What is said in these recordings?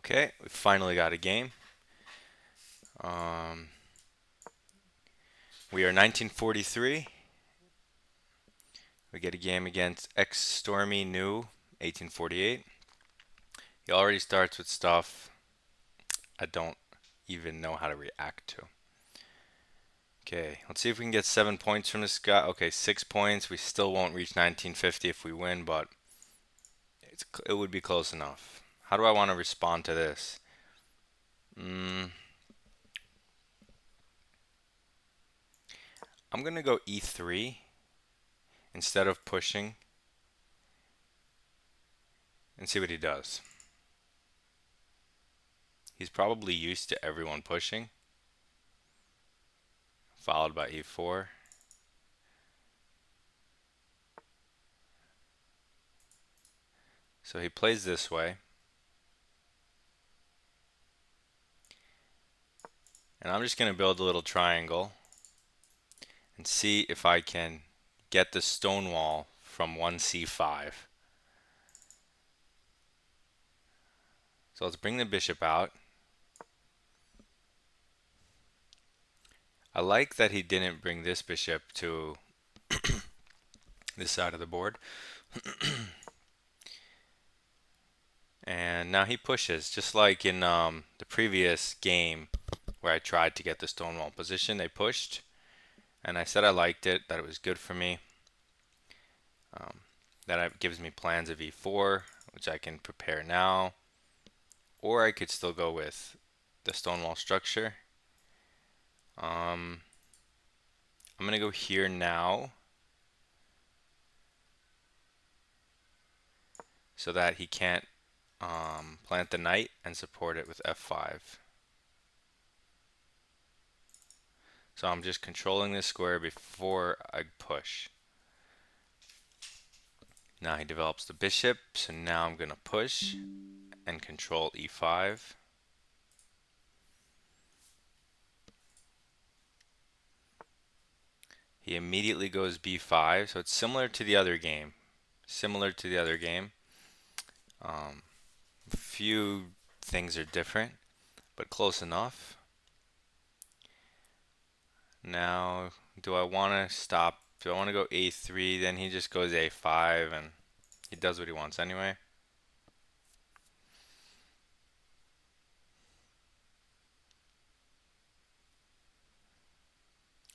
Okay, we finally got a game. Um, we are 1943. We get a game against X Stormy New 1848. He already starts with stuff I don't even know how to react to. Okay, let's see if we can get 7 points from this guy. Okay, 6 points. We still won't reach 1950 if we win, but it would be close enough. How do I want to respond to this? Mm, I'm gonna go E3 instead of pushing and see what he does. He's probably used to everyone pushing, followed by E4. So he plays this way, and I'm just going to build a little triangle and see if I can get the Stonewall from 1c5. So let's bring the bishop out. I like that he didn't bring this bishop to this side of the board. And now he pushes, just like in the previous game where I tried to get the Stonewall position. They pushed, and I said I liked it, that it was good for me. That gives me plans of e4, which I can prepare now. Or I could still go with the Stonewall structure. I'm going to go here now so that he can't plant the knight and support it with f5. So I'm just controlling this square before I push. Now he develops the bishop, so now I'm going to push and control e5. He immediately goes b5, so it's similar to the other game. Similar to the other game. A few things are different, but close enough. Now, do I want to stop? Do I want to go a3? Then he just goes a5, and he does what he wants anyway.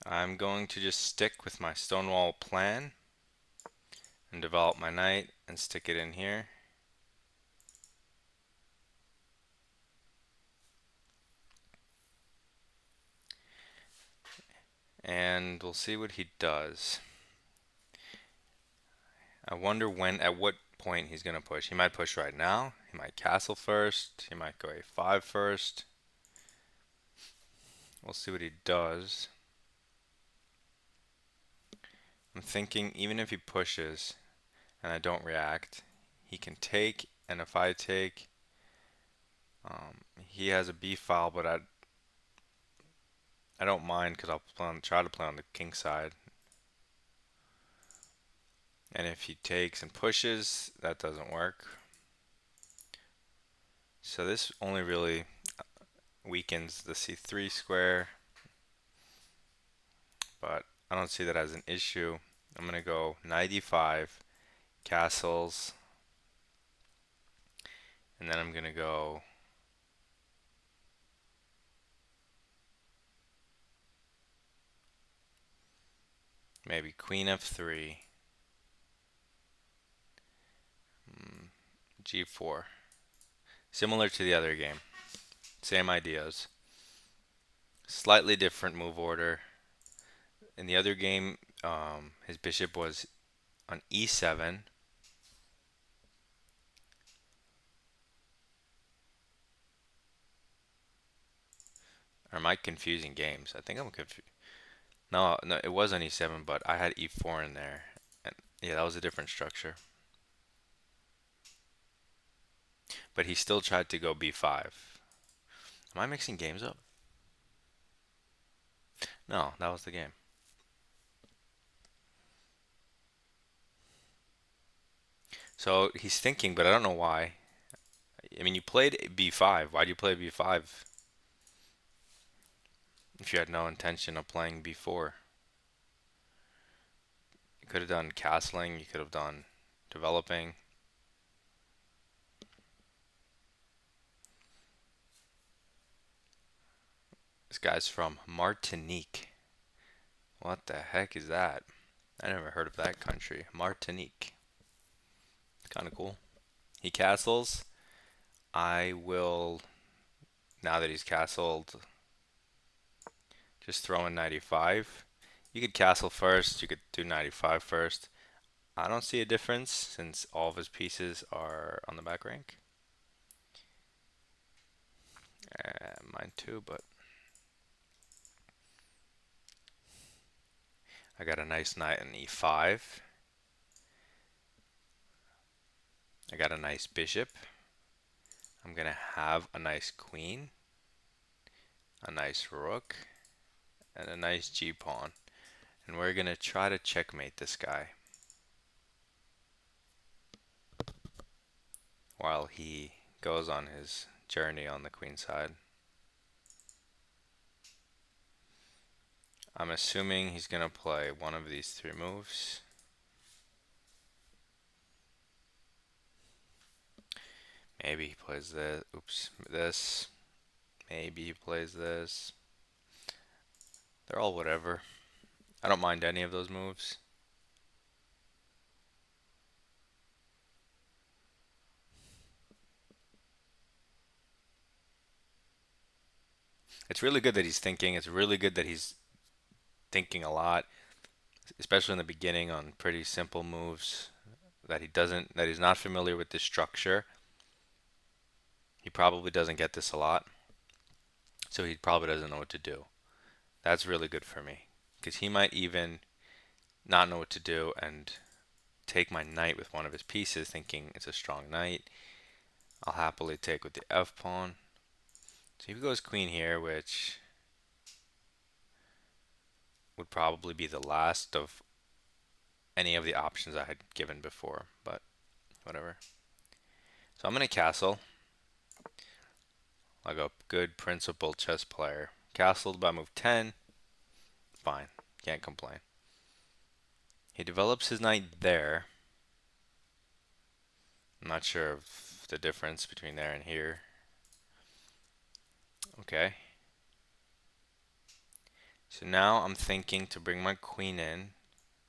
I'm going to just stick with my Stonewall plan and develop my knight and stick it in here. And we'll see what he does. I wonder at what point he's going to push. He might push right now. He might castle first. He might go a5 first. We'll see what he does. I'm thinking even if he pushes and I don't react, he can take, and if I take, he has a b file, but I don't mind because I'll try to play on the king side. And if he takes and pushes, that doesn't work. So this only really weakens the c3 square, but I don't see that as an issue. I'm going to go knight e5, castles, and then I'm going to go maybe queen f3, g4. Similar to the other game. Same ideas. Slightly different move order. In the other game, his bishop was on e7. Or am I confusing games? I think I'm confused. No, it was on e7, but I had e4 in there. And yeah, that was a different structure. But he still tried to go b5. Am I mixing games up? No, that was the game. So he's thinking, but I don't know why. I mean, you played b5. Why'd you play b5 if you had no intention of playing b4? You could have done castling. You could have done developing. This guy's from Martinique. What the heck is that? I never heard of that country. Martinique. Kind of cool. He castles. I will, now that he's castled, just throw in 95. You could castle first. You could do 95 first. I don't see a difference since all of his pieces are on the back rank. Mine too, but I got a nice knight in e5. I got a nice bishop. I'm gonna have a nice queen, a nice rook, and a nice g-pawn. And we're gonna try to checkmate this guy while he goes on his journey on the queen side. I'm assuming he's gonna play one of these three moves. Maybe he plays this. Oops, this. Maybe he plays this. They're all whatever. I don't mind any of those moves. It's really good that he's thinking. It's really good that he's thinking a lot, especially in the beginning on pretty simple moves that he's not familiar with this structure. He probably doesn't get this a lot, so he probably doesn't know what to do. That's really good for me because he might even not know what to do and take my knight with one of his pieces, thinking it's a strong knight. I'll happily take with the f pawn. So he goes queen here, which would probably be the last of any of the options I had given before, but whatever. So I'm going to castle like a good principled chess player. Castled by move 10. Fine. Can't complain. He develops his knight there. I'm not sure of the difference between there and here. Okay. So now I'm thinking to bring my queen in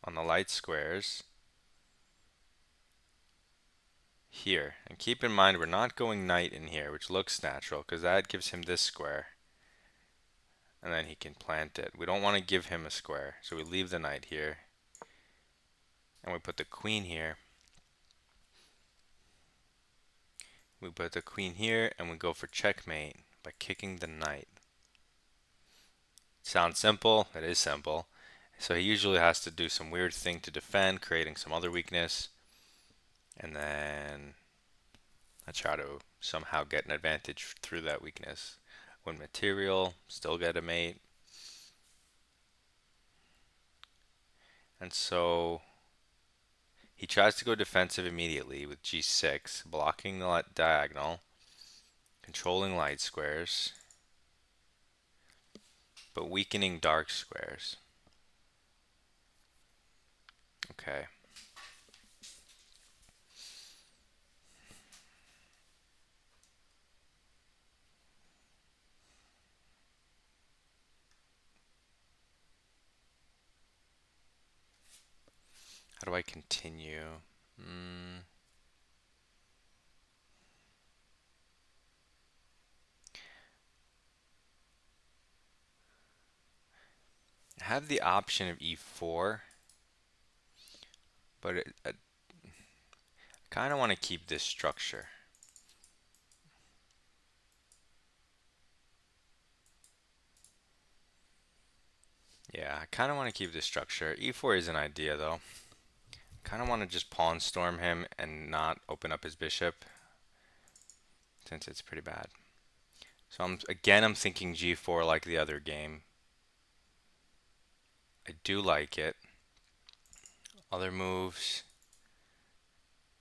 on the light squares here. And keep in mind we're not going knight in here, which looks natural because that gives him this square. And then he can plant it. We don't want to give him a square, so we leave the knight here. And we put the queen here. We put the queen here and we go for checkmate by kicking the knight. Sounds simple, it is simple. So he usually has to do some weird thing to defend, creating some other weakness. And then I try to somehow get an advantage through that weakness. Win material, still get a mate. And so he tries to go defensive immediately with g6, blocking the diagonal, controlling light squares, but weakening dark squares. Okay. How do I continue? I have the option of e4, but I kind of want to keep this structure. Yeah, I kind of want to keep this structure. e4 is an idea though. Kind of want to just pawn storm him and not open up his bishop since it's pretty bad. So I'm thinking g4 like the other game. I do like it. Other moves,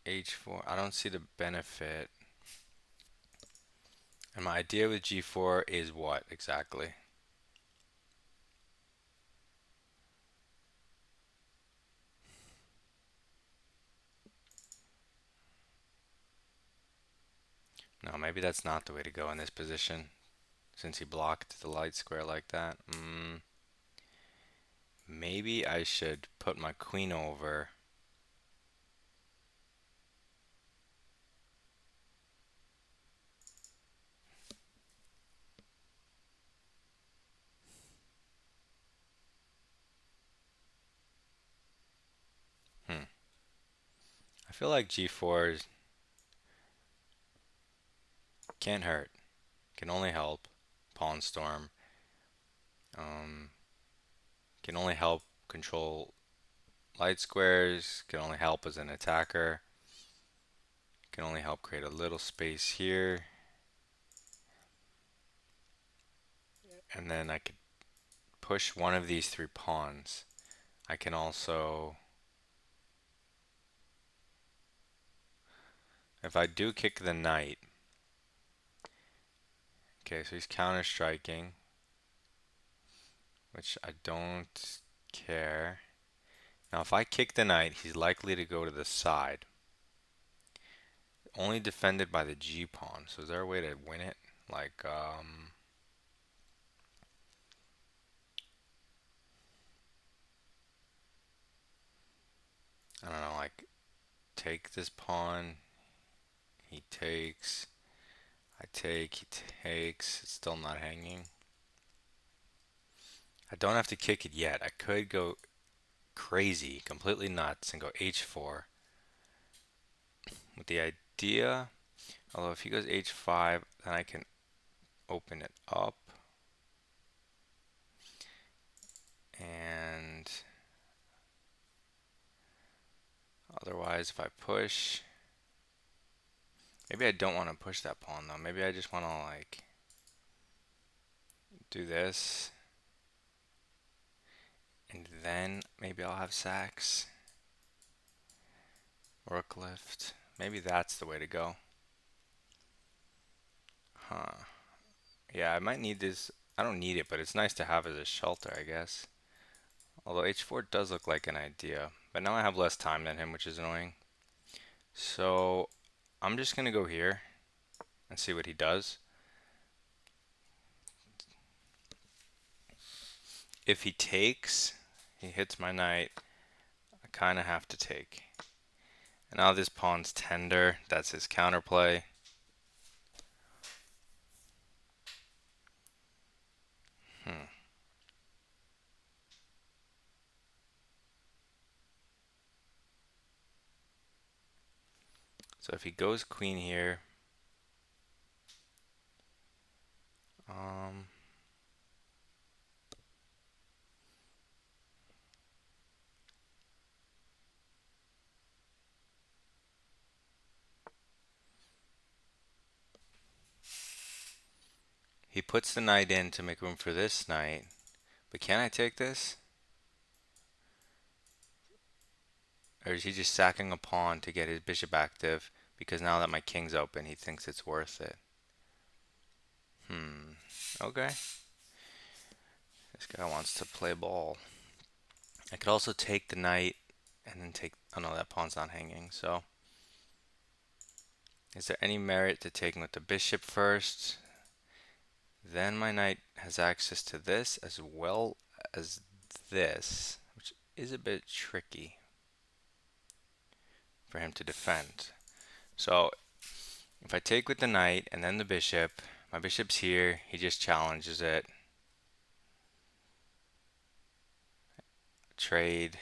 h4. I don't see the benefit. And my idea with g4 is what exactly? No, maybe that's not the way to go in this position, since he blocked the light square like that. Maybe I should put my queen over. Hmm. I feel like g4 can't hurt, can only help. Pawn storm. Um, can only help control light squares, can only help as an attacker, can only help create a little space here. And then I could push one of these three pawns. I can also, if I do kick the knight, okay, so he's counter striking, which I don't care. Now, if I kick the knight, he's likely to go to the side. Only defended by the G pawn. So is there a way to win it? Like, I don't know, like take this pawn, he takes, I take, he takes, it's still not hanging. I don't have to kick it yet. I could go crazy, completely nuts, and go h4 with the idea. Although if he goes h5, then I can open it up. And otherwise, if I push, maybe I don't want to push that pawn though. Maybe I just want to like do this, and then maybe I'll have sacks. Rook lift. Maybe that's the way to go. Huh. Yeah, I might need this. I don't need it, but it's nice to have as a shelter, I guess. Although h4 does look like an idea. But now I have less time than him, which is annoying. So I'm just going to go here and see what he does. If he takes, he hits my knight, I kind of have to take. And now this pawn's tender. That's his counterplay. Hmm. So if he goes queen here, um, he puts the knight in to make room for this knight. But can I take this? Or is he just sacking a pawn to get his bishop active? Because now that my king's open, he thinks it's worth it. Okay. This guy wants to play ball. I could also take the knight and then take... Oh no, that pawn's not hanging, so... Is there any merit to taking with the bishop first? Then my knight has access to this as well as this, which is a bit tricky for him to defend. So if I take with the knight and then the bishop, my bishop's here, he just challenges it. Trade.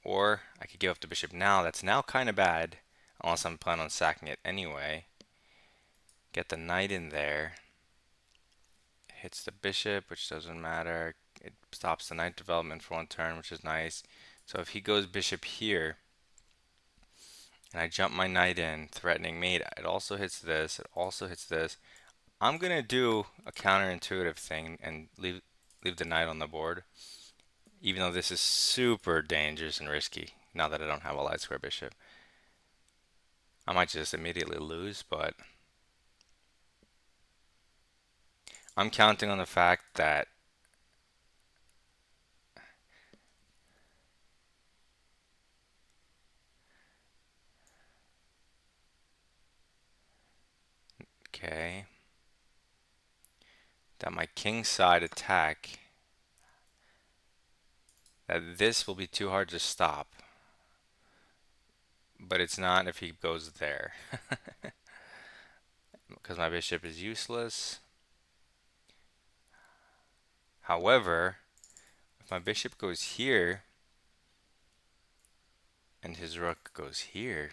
Or I could give up the bishop now. That's now kind of bad, unless I'm planning on sacking it anyway. Get the knight in there. Hits the bishop, which doesn't matter. It stops the knight development for one turn, which is nice. So if he goes bishop here, and I jump my knight in, threatening mate, it also hits this, it also hits this. I'm going to do a counterintuitive thing and leave the knight on the board, even though this is super dangerous and risky, now that I don't have a light square bishop. I might just immediately lose, but I'm counting on the fact that, okay, that my king side attack, that this will be too hard to stop. But it's not if he goes there. Because my bishop is useless. However, if my bishop goes here and his rook goes here,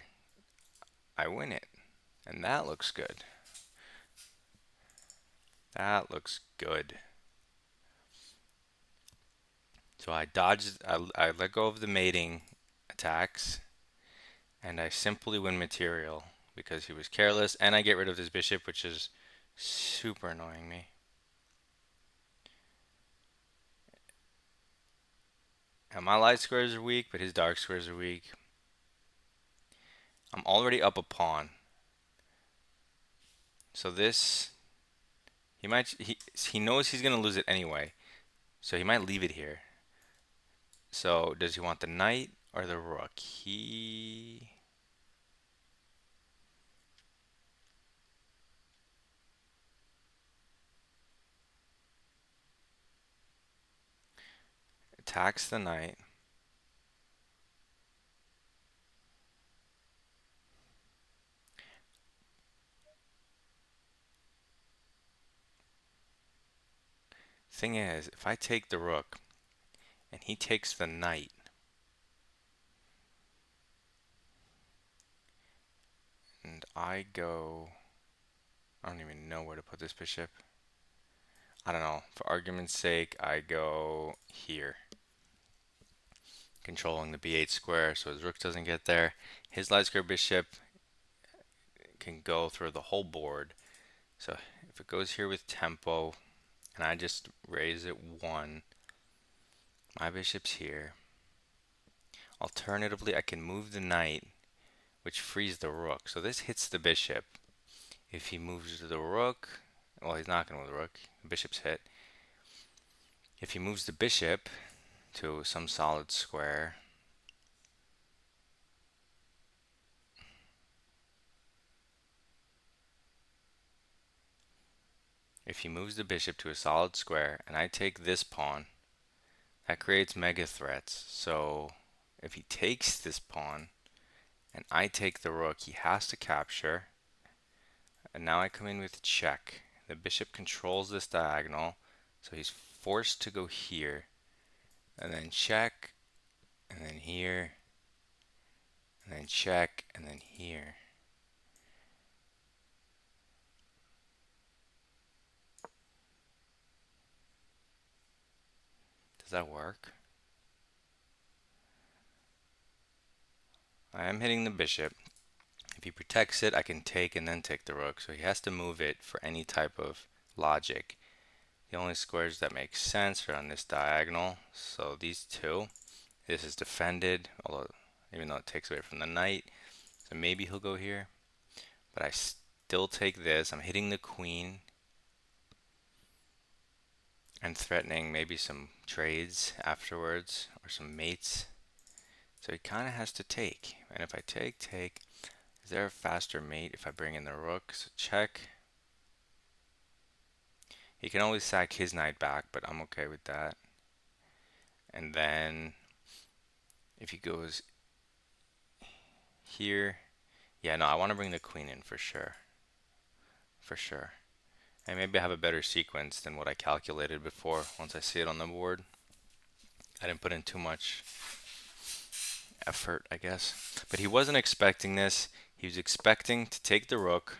I win it. And that looks good. That looks good. So I dodged, I let go of the mating attacks, and I simply win material because he was careless, and I get rid of this bishop, which is super annoying me. And my light squares are weak, but his dark squares are weak. I'm already up a pawn. So this, he knows he's gonna lose it anyway, so he might leave it here. So does he want the knight or the rook? He attacks the knight. Thing is, if I take the rook and he takes the knight, and I go, I don't even know where to put this bishop. I don't know. For argument's sake, I go here, controlling the b8 square so his rook doesn't get there. His light square bishop can go through the whole board. So if it goes here with tempo, and I just raise it one, my bishop's here. Alternatively, I can move the knight, which frees the rook. So this hits the bishop. If he moves the rook, well, he's not going to move the rook. The bishop's hit. If he moves the bishop to some solid square, if he moves the bishop to a solid square and I take this pawn, that creates mega threats. So if he takes this pawn and I take the rook, he has to capture. And now I come in with check. The bishop controls this diagonal, so he's forced to go here. And then check, and then here, and then check, and then here. Does that work? I am hitting the bishop. If he protects it, I can take and then take the rook. So he has to move it for any type of logic. The only squares that make sense are on this diagonal. So these two. This is defended, although even though it takes away from the knight. So maybe he'll go here. But I still take this. I'm hitting the queen and threatening maybe some trades afterwards or some mates. So he kind of has to take. And if I take, is there a faster mate if I bring in the rook? So check. He can always sack his knight back, but I'm okay with that. And then if he goes here, yeah, no, I want to bring the queen in for sure. For sure. And maybe I have a better sequence than what I calculated before once I see it on the board. I didn't put in too much effort, I guess. But he wasn't expecting this. He was expecting to take the rook.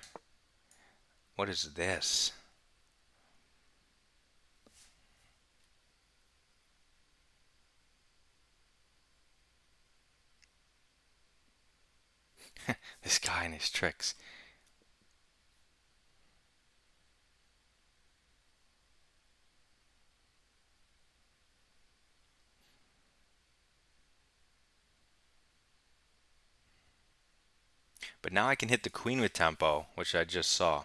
What is this? This guy and his tricks. But now I can hit the queen with tempo, which I just saw.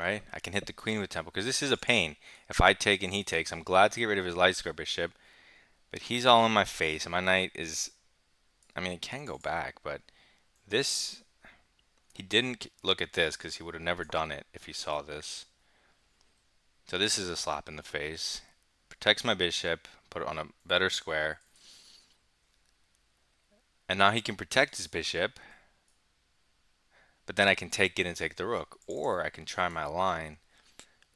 right? I can hit the queen with tempo because this is a pain. If I take and he takes, I'm glad to get rid of his light square bishop, but he's all in my face, and my knight is. I mean, it can go back, but this he didn't look at this because he would have never done it if he saw this. So this is a slap in the face. Protects my bishop, put it on a better square. And now he can protect his bishop, but then I can take it and take the rook. Or I can try my line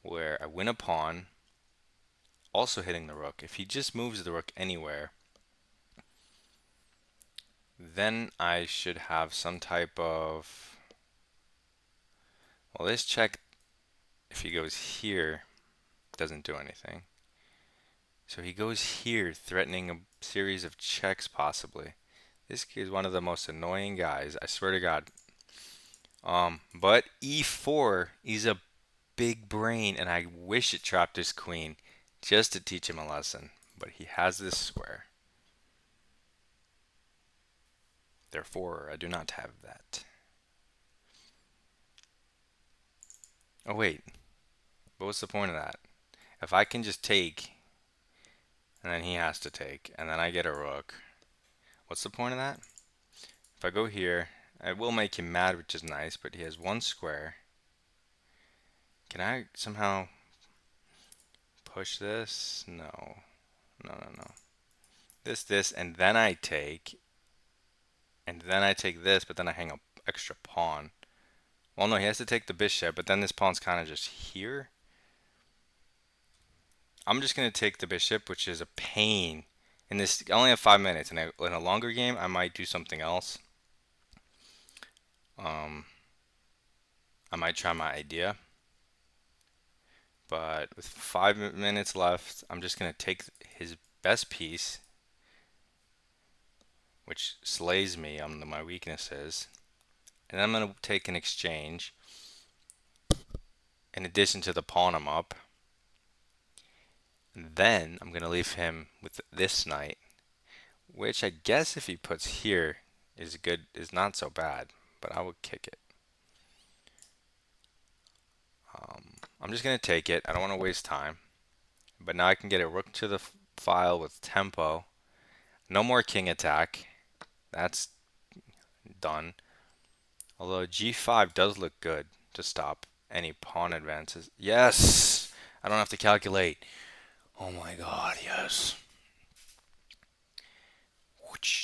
where I win a pawn, also hitting the rook. If he just moves the rook anywhere, then I should have some type of... Well, this check, if he goes here, doesn't do anything. So he goes here, threatening a series of checks possibly. This kid is one of the most annoying guys, I swear to God. But e4 is a big brain, and I wish it trapped his queen just to teach him a lesson. But he has this square. Therefore, I do not have that. Oh wait, but what's the point of that? If I can just take, and then he has to take, and then I get a rook, what's the point of that? If I go here, I will make him mad, which is nice, but he has one square. Can I somehow push this? No. No, no, no. This, and then I take, and then I take this, but then I hang an extra pawn. Well, no, he has to take the bishop, but then this pawn's kind of just here. I'm just going to take the bishop, which is a pain. In this, I only have 5 minutes, and in a longer game, I might do something else. I might try my idea. But with 5 minutes left, I'm just going to take his best piece, which slays me on my weaknesses. And I'm going to take an exchange in addition to the pawn I'm up. And then I'm going to leave him with this knight, which I guess if he puts here is good, is not so bad, but I would kick it. I'm just going to take it. I don't want to waste time. But now I can get a rook to the file with tempo. No more king attack. That's done. Although g5 does look good to stop any pawn advances. Yes! I don't have to calculate. Oh my god, yes.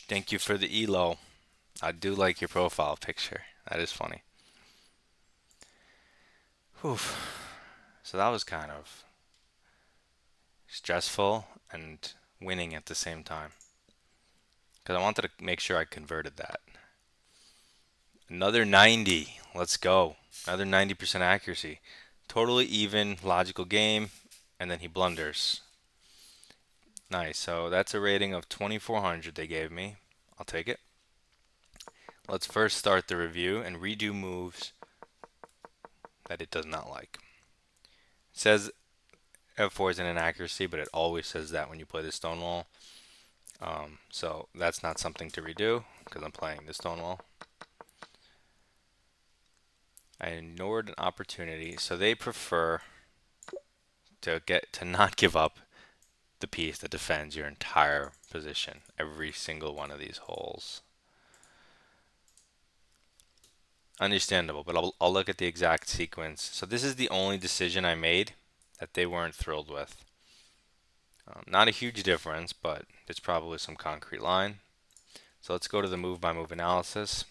Thank you for the elo. I do like your profile picture. That is funny. Whew. So that was kind of stressful and winning at the same time. Because I wanted to make sure I converted that. Another 90. Let's go. Another 90% accuracy. Totally even, logical game. And then he blunders. Nice. So that's a rating of 2400 they gave me. I'll take it. Let's first start the review and redo moves that it does not like. It says F4 is an inaccuracy, but it always says that when you play the Stonewall. So that's not something to redo because I'm playing the Stonewall. I ignored an opportunity, so they prefer to not give up the piece that defends your entire position, every single one of these holes. Understandable, but I'll look at the exact sequence. So this is the only decision I made that they weren't thrilled with. Not a huge difference, but it's probably some concrete line. So let's go to the move by move analysis.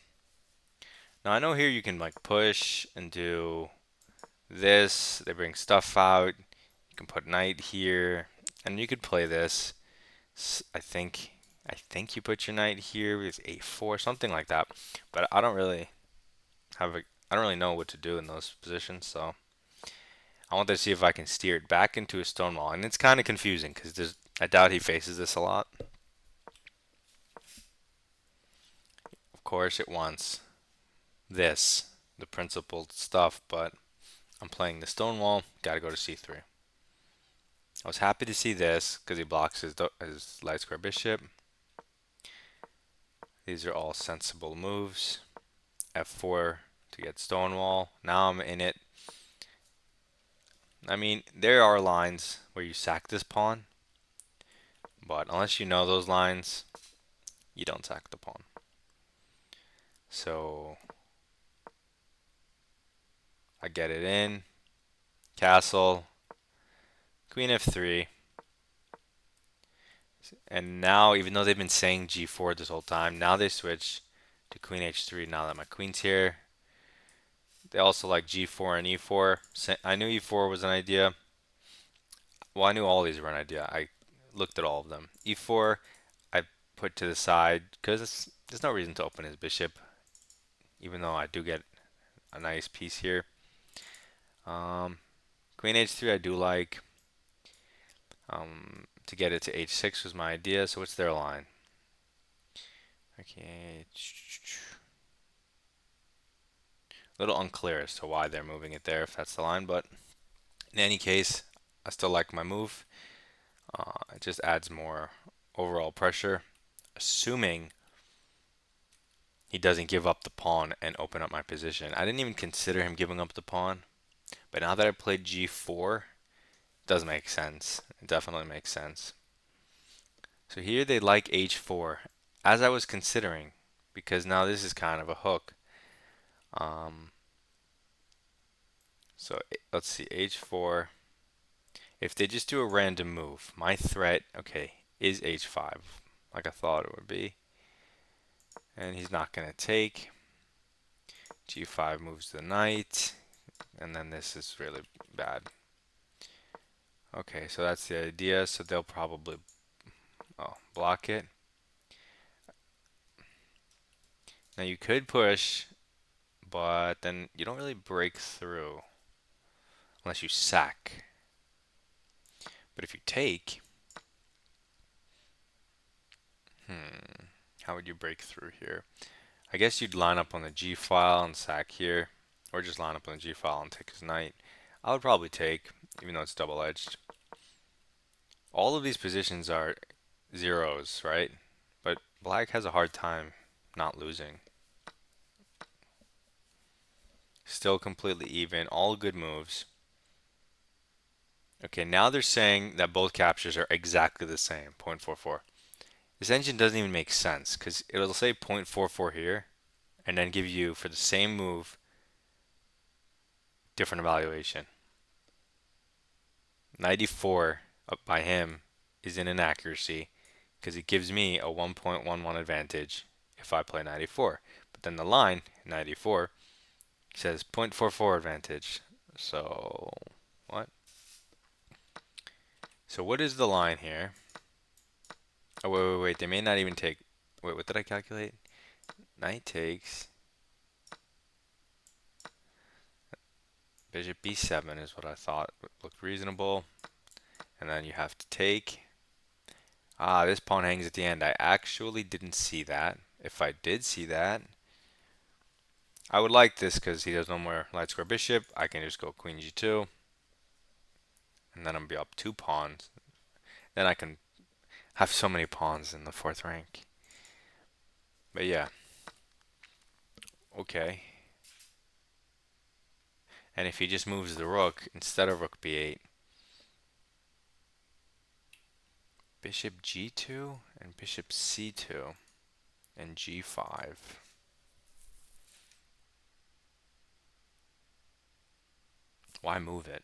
Now I know here you can like push and do this. They bring stuff out. You can put knight here, and you could play this. I think you put your knight here with a4, something like that. But I don't really know what to do in those positions, so I want to see if I can steer it back into a Stonewall. And it's kind of confusing because I doubt he faces this a lot. Of course, it wants this, the principled stuff, but I'm playing the Stonewall. Got to go to c3. I was happy to see this because he blocks his light square bishop. These are all sensible moves. F4 to get Stonewall. Now I'm in it. I mean, there are lines where you sack this pawn, but unless you know those lines, you don't sack the pawn. So I get it in, castle, queen f3, and now even though they've been saying g4 this whole time, now they switch to queen h3 now that my queen's here. They also like g4 and e4. I knew e4 was an idea. Well, I knew all these were an idea. I looked at all of them. e4, I put to the side because there's no reason to open his bishop, even though I do get a nice piece here. Queen h3 I do like. To get it to h6 was my idea. So what's their line? Okay, a little unclear as to why they're moving it there if that's the line, but in any case, I still like my move. It just adds more overall pressure, assuming he doesn't give up the pawn and open up my position. I didn't even consider him giving up the pawn, but now that I played g4, it does make sense. It definitely makes sense. So here they like h4, as I was considering, because now this is kind of a hook. So let's see, h4. If they just do a random move, my threat, okay, is h5, like I thought it would be. And he's not going to take. g5 moves the knight, and then this is really bad. Okay, so that's the idea. So they'll probably block it. Now you could push, but then you don't really break through unless you sack. But if you take, how would you break through here? I guess you'd line up on the G file and sack here, or just line up on the G file and take his knight. I would probably take, even though it's double-edged. All of these positions are zeros, right? But black has a hard time not losing. Still completely even, all good moves. Okay, now they're saying that both captures are exactly the same, 0.44. This engine doesn't even make sense, because it'll say 0.44 here, and then give you, for the same move, different evaluation. 94 up by him is an inaccuracy, because it gives me a 1.11 advantage if I play 94. But then the line, 94, says 0.44 advantage. So, what? So what is the line here? Oh, wait. They may not even take... Wait, what did I calculate? Knight takes... Bishop b7 is what I thought looked reasonable. And then you have to take... Ah, this pawn hangs at the end. I actually didn't see that. If I did see that, I would like this because he does no more light square bishop. I can just go queen g2. And then I'm be up 2 pawns. Then I can have so many pawns in the 4th rank. But yeah. Okay. And if he just moves the rook instead of rook b8, bishop g2 and bishop c2 and g5. Why move it?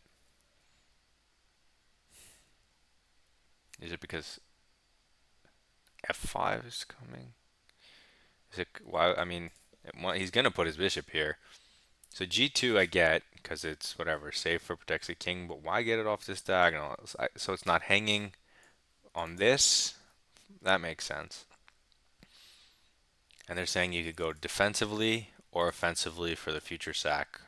Is it because f5 is coming? Is it why? I mean, he's gonna put his bishop here. So g2 I get because it's whatever, safer, protects the king. But why get it off this diagonal? So it's not hanging on this. That makes sense. And they're saying you could go defensively or offensively for the future sack.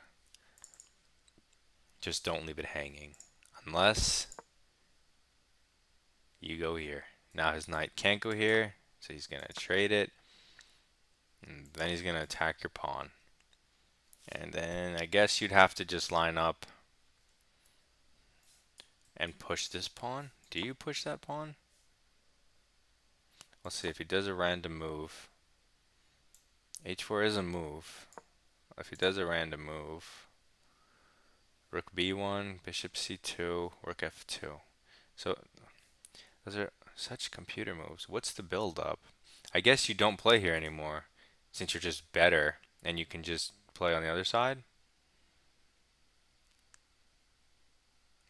Just don't leave it hanging. Unless you go here. Now his knight can't go here, so he's going to trade it. And then he's going to attack your pawn. And then I guess you'd have to just line up and push this pawn. Do you push that pawn? Let's see if he does a random move. H4 is a move. If he does a random move, Rook b1, bishop c2, rook f2. So those are such computer moves. What's the build up? I guess you don't play here anymore since you're just better and you can just play on the other side.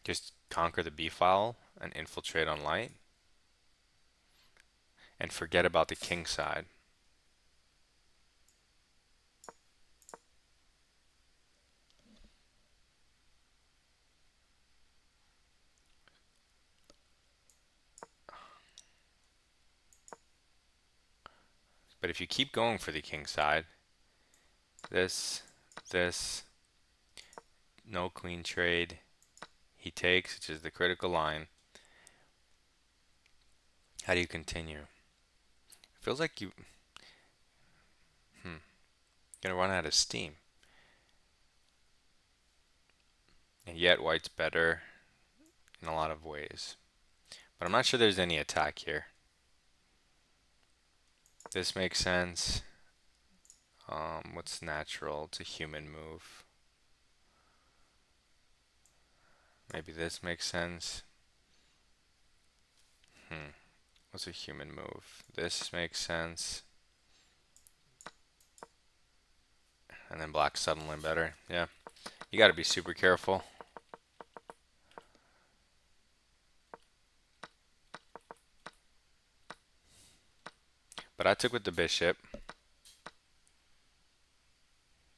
Just conquer the b file and infiltrate on light and forget about the king side. But if you keep going for the king side, this, this, no queen trade, he takes, which is the critical line. How do you continue? It feels like you, gonna run out of steam. And yet white's better in a lot of ways. But I'm not sure there's any attack here. This makes sense. What's natural? It's a human move. Maybe this makes sense. What's a human move? This makes sense. And then black's suddenly better. Yeah. You gotta be super careful. But I took with the bishop.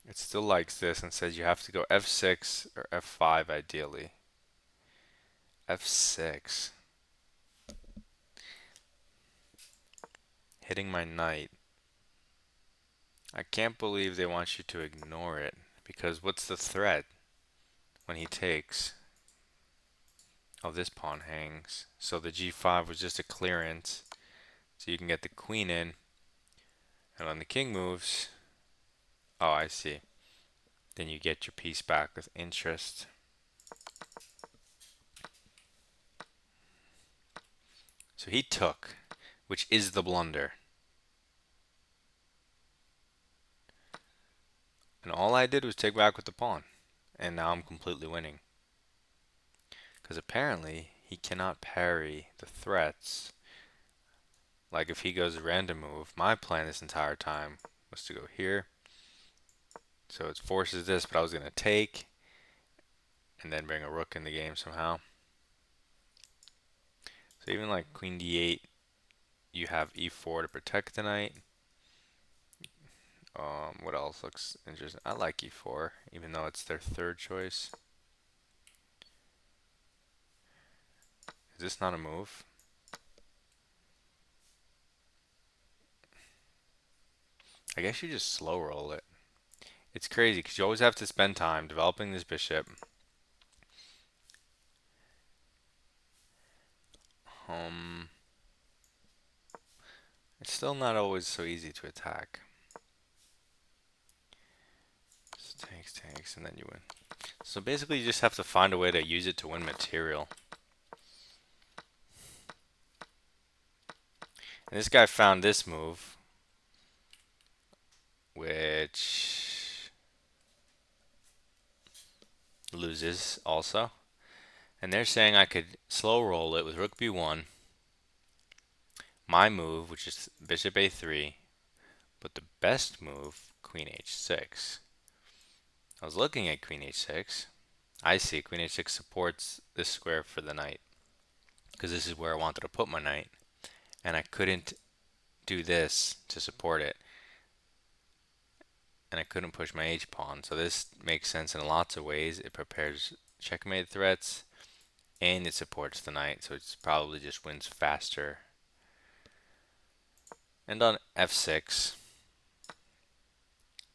It still likes this and says you have to go f6 or f5 ideally. f6. Hitting my knight. I can't believe they want you to ignore it, because what's the threat when he takes? Oh, this pawn hangs. So the g5 was just a clearance, so you can get the queen in. And when the king moves, oh, I see. Then you get your piece back with interest. So he took, which is the blunder. And all I did was take back with the pawn. And now I'm completely winning. Because apparently he cannot parry the threats. Like if he goes a random move, my plan this entire time was to go here. So it forces this, but I was going to take and then bring a rook in the game somehow. So even like queen d8, you have e4 to protect the knight. What else looks interesting? I like e4, even though it's their third choice. Is this not a move? I guess you just slow roll it. It's crazy because you always have to spend time developing this bishop. It's still not always so easy to attack. Just takes, and then you win. So basically you just have to find a way to use it to win material. And this guy found this move, which loses also. And they're saying I could slow roll it with rook b1, my move, which is bishop a3, but the best move, queen h6. I was looking at queen h6. I see queen h6 supports this square for the knight, because this is where I wanted to put my knight, and I couldn't do this to support it, and I couldn't push my h-pawn. So this makes sense in lots of ways. It prepares checkmate threats, and it supports the knight, so it's probably just wins faster. And on f6,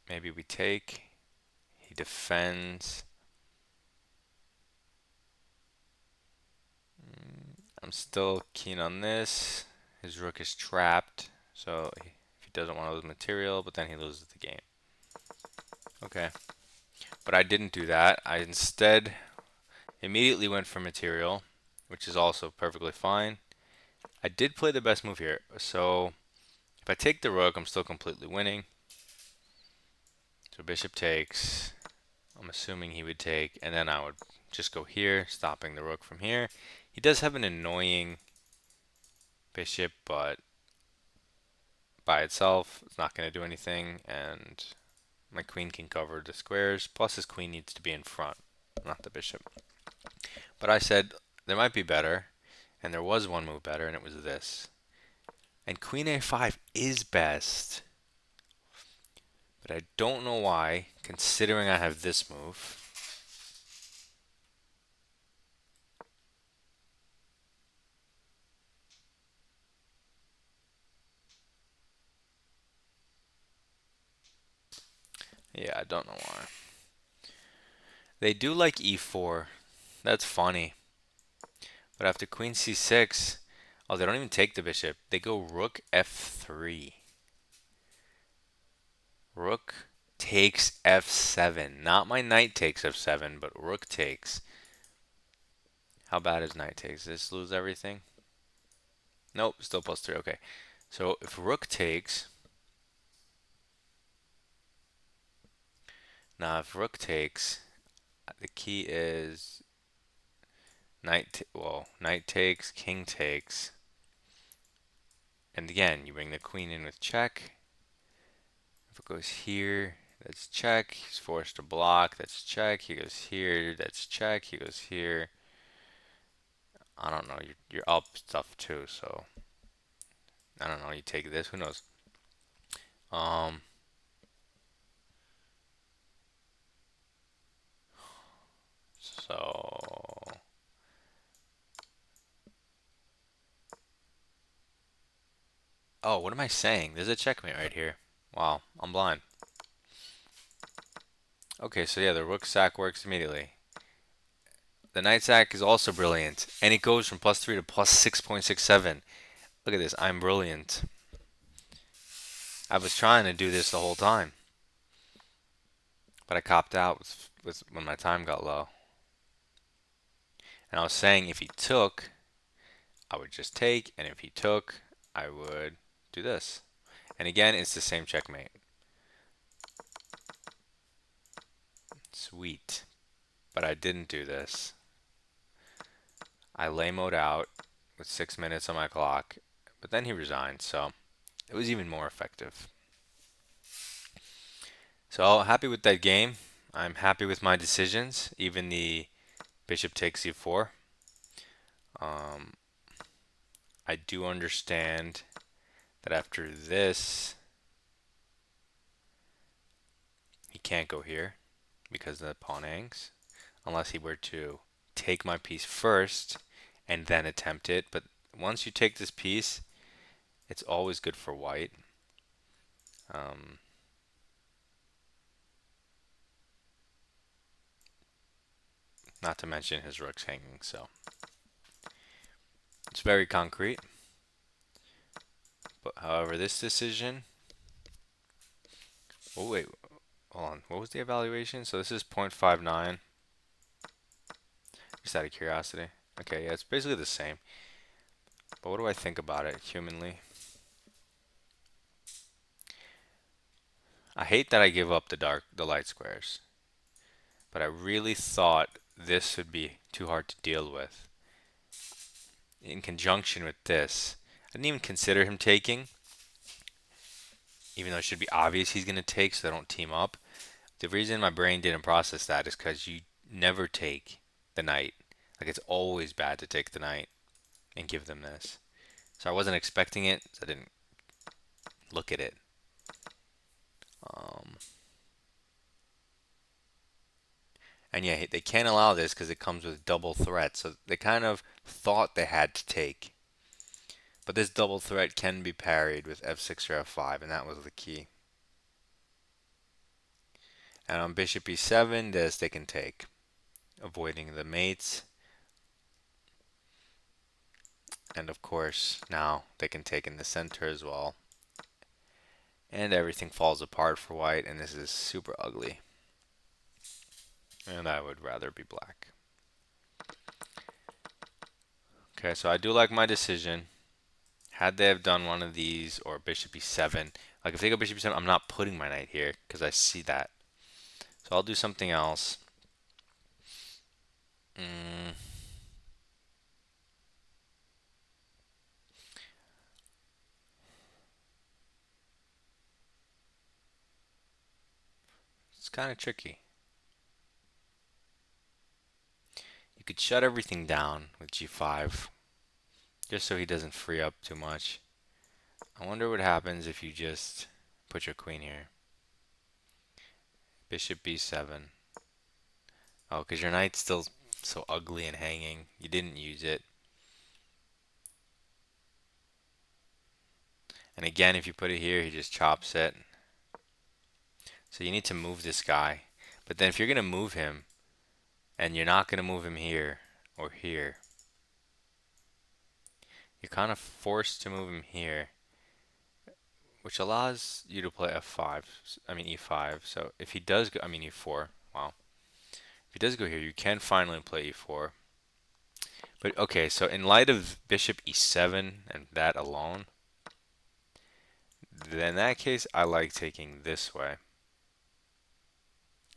maybe we take. He defends. I'm still keen on this. His rook is trapped, so if he doesn't want to lose material, but then he loses the game. Okay, but I didn't do that. I instead immediately went for material, which is also perfectly fine. I did play the best move here, so if I take the rook, I'm still completely winning. So bishop takes. I'm assuming he would take, and then I would just go here, stopping the rook from here. He does have an annoying bishop, but by itself, it's not going to do anything, and my queen can cover the squares, plus his queen needs to be in front, not the bishop. But I said there might be better, and there was one move better, and it was this. And queen a5 is best, but I don't know why, considering I have this move. Yeah, I don't know why. They do like e4. That's funny. But after queen c6, oh, they don't even take the bishop. They go rook f3. Rook takes f7. Not my knight takes f7, but rook takes. How bad is knight takes? Does this lose everything? Nope, still +3. Okay. So if rook takes, now if rook takes, the key is knight takes, king takes. And again, you bring the queen in with check. If it goes here, that's check. He's forced to block. That's check. He goes here. That's check. He goes here. I don't know. You're up stuff too, so I don't know. You take this. Who knows? Um. So. Oh, what am I saying? There's a checkmate right here. Wow, I'm blind. Okay, so yeah, the rook sack works immediately. The knight sack is also brilliant, and it goes from +3 to +6.67. Look at this. I'm brilliant. I was trying to do this the whole time, but I copped out with when my time got low. And I was saying if he took, I would just take, and if he took, I would do this. And again, it's the same checkmate. Sweet. But I didn't do this. I lay mode out with 6 minutes on my clock, but then he resigned, so it was even more effective. So happy with that game. I'm happy with my decisions, even the bishop takes e4. I do understand that after this, he can't go here because the pawn hangs, unless he were to take my piece first and then attempt it. But once you take this piece, it's always good for white. Not to mention his rook's hanging, so it's very concrete. But however, this decision. Oh wait, hold on. What was the evaluation? So this is 0.59. Just out of curiosity. Okay, yeah, it's basically the same. But what do I think about it humanly? I hate that I give up the light squares. But I really thought this would be too hard to deal with. In conjunction with this, I didn't even consider him taking, even though it should be obvious he's going to take so they don't team up. The reason my brain didn't process that is because you never take the knight. Like, it's always bad to take the knight and give them this. So I wasn't expecting it, so I didn't look at it. And yeah, they can't allow this because it comes with double threat. So they kind of thought they had to take. But this double threat can be parried with f6 or f5, and that was the key. And on bishop e7, this they can take, avoiding the mates. And of course, now they can take in the center as well. And everything falls apart for white, and this is super ugly. And I would rather be black. Okay, so I do like my decision. Had they have done one of these, or bishop e7, like if they go bishop e7, I'm not putting my knight here, because I see that. So I'll do something else. Mm, it's kind of tricky. You could shut everything down with g5, just so he doesn't free up too much. I wonder what happens if you just put your queen here. Bishop b7. Oh, because your knight's still so ugly and hanging. You didn't use it. And again, if you put it here, he just chops it. So you need to move this guy. But then if you're going to move him, and you're not going to move him here or here, you're kind of forced to move him here, which allows you to play f5. I mean e5. So if he does go, I mean e4. Wow. If he does go here, you can finally play e4. But okay, so in light of bishop e7 and that alone, then in that case, I like taking this way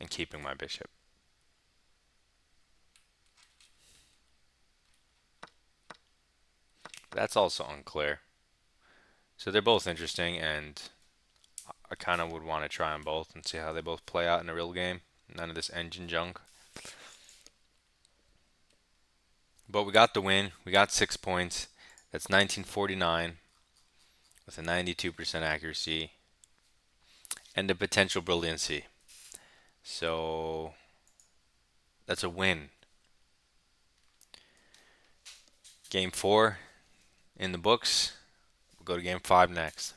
and keeping my bishop. That's also unclear. So they're both interesting, and I kind of would want to try them both and see how they both play out in a real game. None of this engine junk. But we got the win. We got 6 points. That's 1949 with a 92% accuracy and a potential brilliancy. So that's a win. Game 4 in the books. We'll go to game 5 next.